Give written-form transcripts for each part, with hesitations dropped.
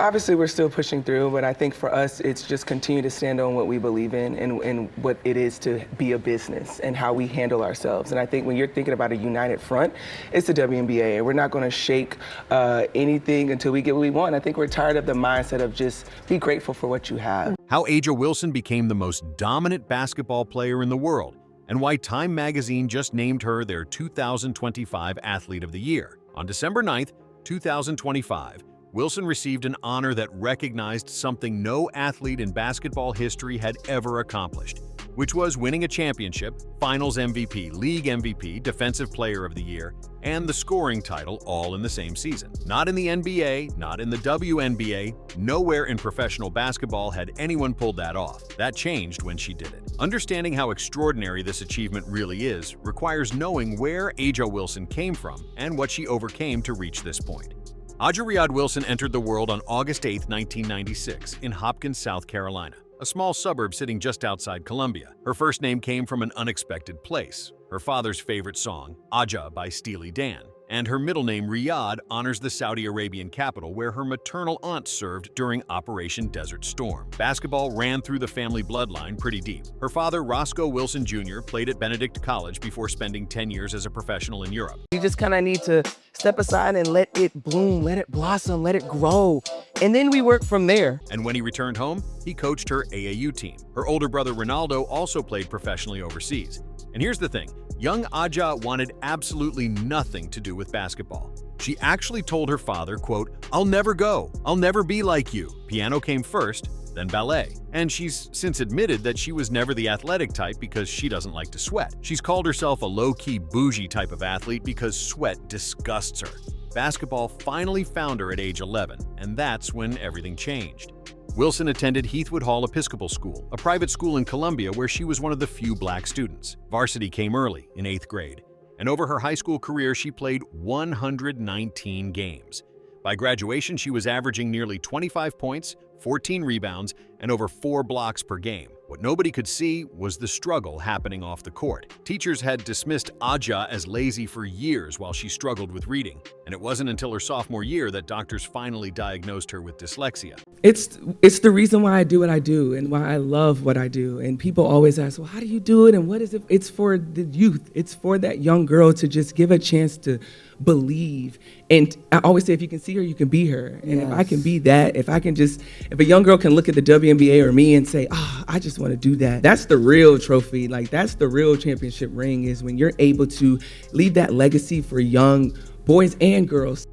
Obviously, we're still pushing through, but I think for us, it's just continue to stand on what we believe in and what it is to be a business and how we handle ourselves. And I think when you're thinking about a united front, it's the WNBA, and we're not going to shake anything until we get what we want. I think we're tired of the mindset of just be grateful for what you have. How A'ja Wilson became the most dominant basketball player in the world, and why Time magazine just named her their 2025 Athlete of the Year. On December 9th, 2025, Wilson received an honor that recognized something no athlete in basketball history had ever accomplished, which was winning a championship, Finals MVP, League MVP, Defensive Player of the Year, and the scoring title all in the same season. Not in the NBA, not in the WNBA, nowhere in professional basketball had anyone pulled that off. That changed when she did it. Understanding how extraordinary this achievement really is requires knowing where A'ja Wilson came from and what she overcame to reach this point. A'ja Wilson entered the world on August 8, 1996, in Hopkins, South Carolina, a small suburb sitting just outside Columbia. Her first name came from an unexpected place, her father's favorite song, A'ja by Steely Dan, and her middle name, Riyadh, honors the Saudi Arabian capital where her maternal aunt served during Operation Desert Storm. Basketball ran through the family bloodline pretty deep. Her father, Roscoe Wilson Jr., played at Benedict College before spending 10 years as a professional in Europe. You just kind of need to step aside and let it bloom, let it blossom, let it grow, and then we work from there. And when he returned home, he coached her AAU team. Her older brother, Ronaldo, also played professionally overseas. And here's the thing, young A'ja wanted absolutely nothing to do with basketball. She actually told her father, quote, "I'll never go. I'll never be like you." Piano came first, then ballet. And she's since admitted that she was never the athletic type because she doesn't like to sweat. She's called herself a low-key bougie type of athlete because sweat disgusts her. Basketball finally found her at age 11, and that's when everything changed. Wilson attended Heathwood Hall Episcopal School, a private school in Columbia where she was one of the few black students. Varsity came early, in 8th grade, and over her high school career she played 119 games. By graduation, she was averaging nearly 25 points, 14 rebounds, and over 4 blocks per game. What nobody could see was the struggle happening off the court. Teachers had dismissed A'ja as lazy for years while she struggled with reading, and it wasn't until her sophomore year that doctors finally diagnosed her with dyslexia. It's the reason why I do what I do and why I love what I do. And people always ask, well, how do you do it and what is it? It's for the youth. It's for that young girl to just give a chance to believe. And I always say, if you can see her, you can be her. And if I can be that, if a young girl can look at the WNBA or me and say, I just want to do that. That's the real trophy. Like, that's the real championship ring, is when you're able to leave that legacy for young boys and girls.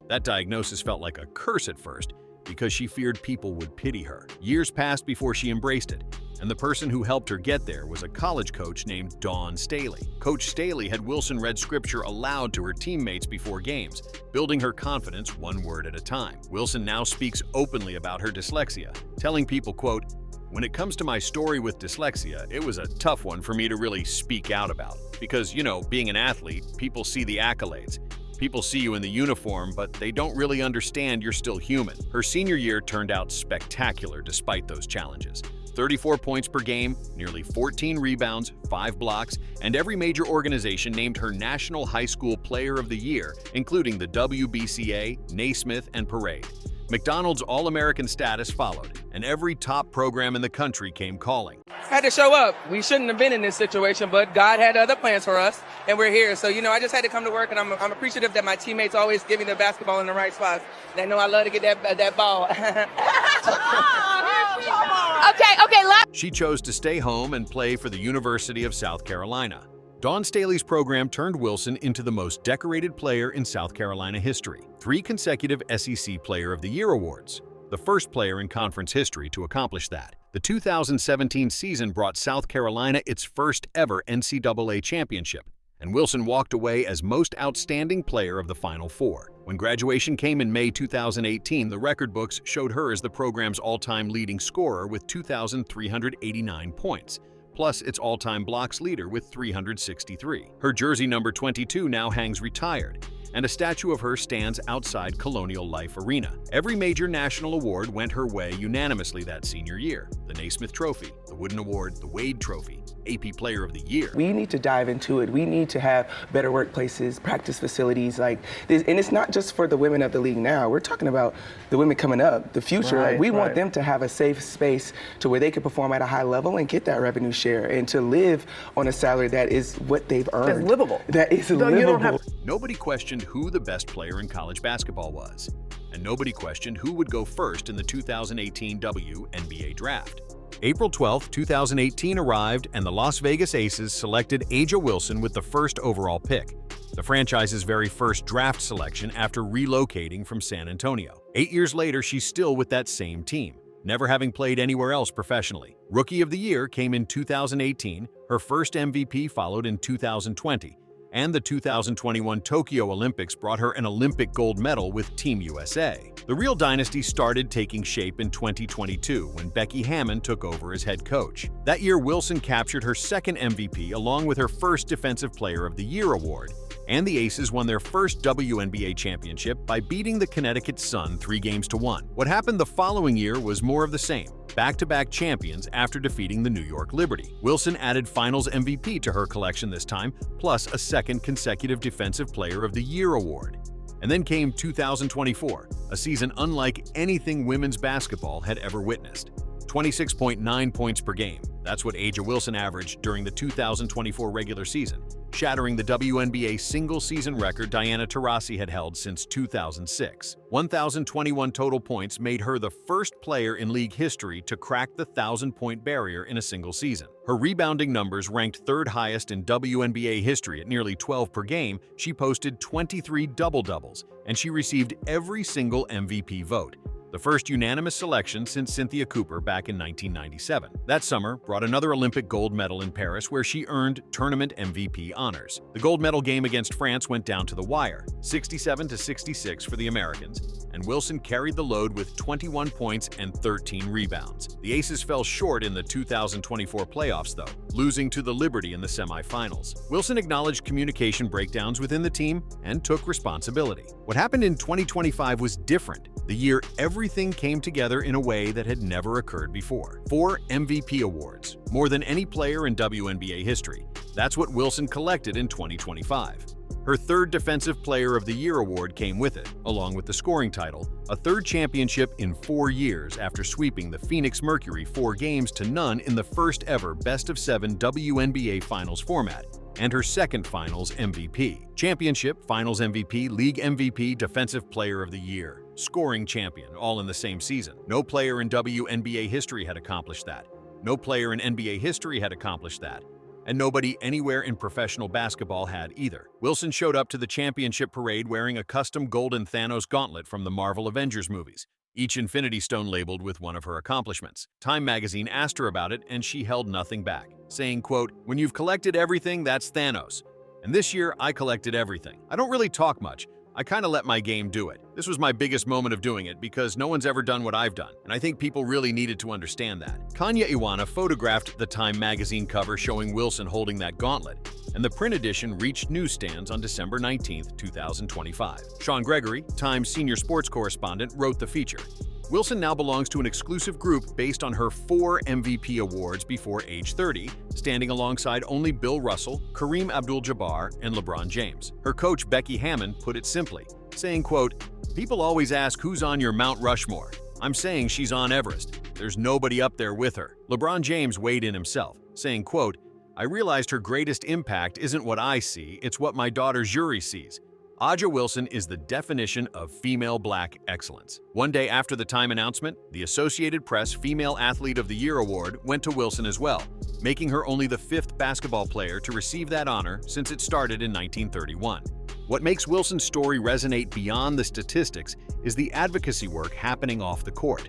That diagnosis felt like a curse at first because she feared people would pity her. Years passed before she embraced it, and the person who helped her get there was a college coach named Dawn Staley. Coach Staley had Wilson read scripture aloud to her teammates before games, building her confidence one word at a time. Wilson now speaks openly about her dyslexia, telling people, quote, "When it comes to my story with dyslexia, it was a tough one for me to really speak out about. Because, being an athlete, people see the accolades. People see you in the uniform, but they don't really understand you're still human." Her senior year turned out spectacular despite those challenges. 34 points per game, nearly 14 rebounds, 5 blocks, and every major organization named her National High School Player of the Year, including the WBCA, Naismith, and Parade. McDonald's All-American status followed, and every top program in the country came calling. Had to show up. We shouldn't have been in this situation, but God had other plans for us, and we're here. So, I just had to come to work, and I'm appreciative that my teammates always give me the basketball in the right spots. They know I love to get that ball. Okay. She chose to stay home and play for the University of South Carolina. Dawn Staley's program turned Wilson into the most decorated player in South Carolina history. 3 consecutive SEC Player of the Year awards, the first player in conference history to accomplish that. The 2017 season brought South Carolina its first ever NCAA Championship, and Wilson walked away as most outstanding player of the Final Four. When graduation came in May 2018, the record books showed her as the program's all-time leading scorer with 2,389 points, plus its all-time blocks leader with 363. Her jersey number 22 now hangs retired, and a statue of her stands outside Colonial Life Arena. Every major national award went her way unanimously that senior year. The Naismith Trophy, the Wooden Award, the Wade Trophy, AP Player of the Year. We need to dive into it. We need to have better workplaces, practice facilities like this. And it's not just for the women of the league now. We're talking about the women coming up, the future. Right, we want them to have a safe space to where they can perform at a high level and get that revenue share and to live on a salary that is what they've earned. That's livable. That is No, livable. you don't have. Nobody questioned who the best player in college basketball was, and nobody questioned who would go first in the 2018 WNBA draft. April 12, 2018 arrived, and the Las Vegas Aces selected A'ja Wilson with the first overall pick, the franchise's very first draft selection after relocating from San Antonio. 8 years later, she's still with that same team, never having played anywhere else professionally. Rookie of the Year came in 2018, her first MVP followed in 2020, and the 2021 Tokyo Olympics brought her an Olympic gold medal with Team USA. The real dynasty started taking shape in 2022 when Becky Hammon took over as head coach. That year, Wilson captured her second MVP along with her first Defensive Player of the Year award, and the Aces won their first WNBA championship by beating the Connecticut Sun 3-1. What happened the following year was more of the same. Back-to-back champions after defeating the New York Liberty. Wilson added Finals MVP to her collection this time, plus a second consecutive Defensive Player of the Year award. And then came 2024, a season unlike anything women's basketball had ever witnessed. 26.9 points per game. That's what A'ja Wilson averaged during the 2024 regular season, shattering the WNBA single-season record Diana Taurasi had held since 2006. 1,021 total points made her the first player in league history to crack the 1,000-point barrier in a single season. Her rebounding numbers ranked third highest in WNBA history at nearly 12 per game. She posted 23 double-doubles, and she received every single MVP vote, the first unanimous selection since Cynthia Cooper back in 1997. That summer brought another Olympic gold medal in Paris where she earned tournament MVP honors. The gold medal game against France went down to the wire, 67-66 for the Americans, and Wilson carried the load with 21 points and 13 rebounds. The Aces fell short in the 2024 playoffs though, losing to the Liberty in the semifinals. Wilson acknowledged communication breakdowns within the team and took responsibility. What happened in 2025 was different. The year everything came together in a way that had never occurred before. 4 MVP awards, more than any player in WNBA history. That's what Wilson collected in 2025. Her third Defensive Player of the Year award came with it, along with the scoring title, a third championship in 4 years after sweeping the Phoenix Mercury 4-0 in the first ever best-of-7 WNBA Finals format, and her second Finals MVP. Championship, Finals MVP, League MVP, Defensive Player of the Year, scoring champion, all in the same season. No player in WNBA history had accomplished that. No player in NBA history had accomplished that. And nobody anywhere in professional basketball had either. Wilson showed up to the championship parade wearing a custom golden Thanos gauntlet from the Marvel Avengers movies, each Infinity Stone labeled with one of her accomplishments. Time magazine asked her about it, and she held nothing back, saying, quote, "When you've collected everything, that's Thanos. And this year, I collected everything. I don't really talk much. I kind of let my game do it. This was my biggest moment of doing it because no one's ever done what I've done, and I think people really needed to understand that." Kanya Iwana photographed the Time magazine cover showing Wilson holding that gauntlet, and the print edition reached newsstands on December 19, 2025. Sean Gregory, Time's senior sports correspondent, wrote the feature. Wilson now belongs to an exclusive group based on her 4 MVP awards before age 30, standing alongside only Bill Russell, Kareem Abdul-Jabbar, and LeBron James. Her coach, Becky Hammon, put it simply, saying, quote, "People always ask who's on your Mount Rushmore. I'm saying she's on Everest. There's nobody up there with her." LeBron James weighed in himself, saying, quote, "I realized her greatest impact isn't what I see, it's what my daughter Zuri sees. A'ja Wilson is the definition of female black excellence." One day after the Time announcement, the Associated Press Female Athlete of the Year award went to Wilson as well, making her only the 5th basketball player to receive that honor since it started in 1931. What makes Wilson's story resonate beyond the statistics is the advocacy work happening off the court.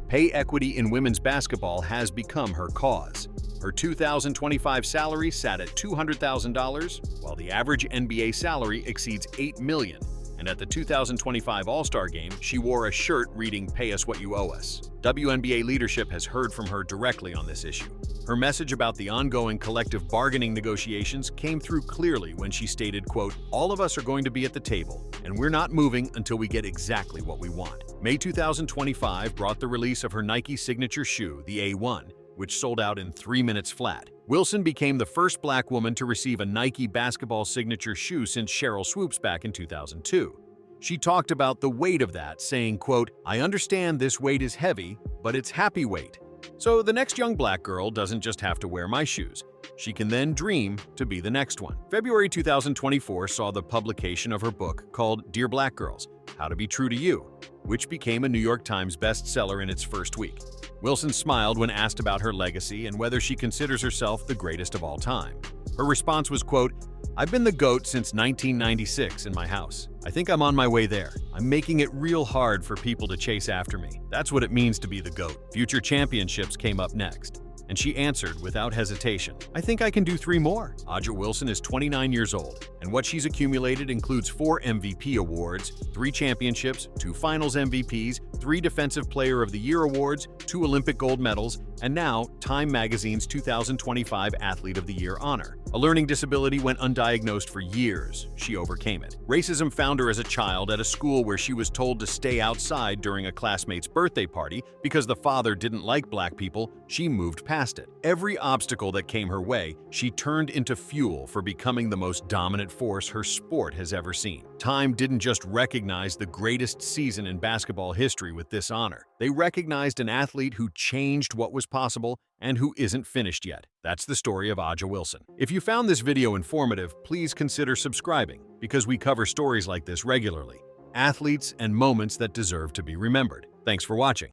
Pay equity in women's basketball has become her cause. Her 2025 salary sat at $200,000, while the average NBA salary exceeds $8 million, and and at the 2025 All-Star Game, she wore a shirt reading "Pay us what you owe us." WNBA leadership has heard from her directly on this issue. Her message about the ongoing collective bargaining negotiations came through clearly when she stated, quote, "All of us are going to be at the table, and we're not moving until we get exactly what we want." May 2025 brought the release of her Nike signature shoe, the A1, which sold out in 3 minutes flat. Wilson became the first black woman to receive a Nike basketball signature shoe since Sheryl Swoopes back in 2002. She talked about the weight of that, saying, quote, "I understand this weight is heavy, but it's happy weight. So the next young black girl doesn't just have to wear my shoes. She can then dream to be the next one." February 2024 saw the publication of her book called Dear Black Girls, How to Be True to You, which became a New York Times bestseller in its first week. Wilson smiled when asked about her legacy and whether she considers herself the greatest of all time. Her response was, quote, "I've been the GOAT since 1996 in my house. I think I'm on my way there. I'm making it real hard for people to chase after me. That's what it means to be the GOAT." Future championships came up next, and she answered without hesitation, "I think I can do 3 more." A'ja Wilson is 29 years old, and what she's accumulated includes 4 MVP awards, 3 championships, 2 finals MVPs, 3 Defensive Player of the Year awards, 2 Olympic gold medals, and now Time Magazine's 2025 Athlete of the Year honor. A learning disability went undiagnosed for years. She overcame it. Racism found her as a child at a school where she was told to stay outside during a classmate's birthday party because the father didn't like black people. She moved past it. Every obstacle that came her way, she turned into fuel for becoming the most dominant force her sport has ever seen. Time didn't just recognize the greatest season in basketball history with this honor. They recognized an athlete who changed what was possible and who isn't finished yet. That's the story of A'ja Wilson. If you found this video informative, please consider subscribing because we cover stories like this regularly, athletes and moments that deserve to be remembered. Thanks for watching.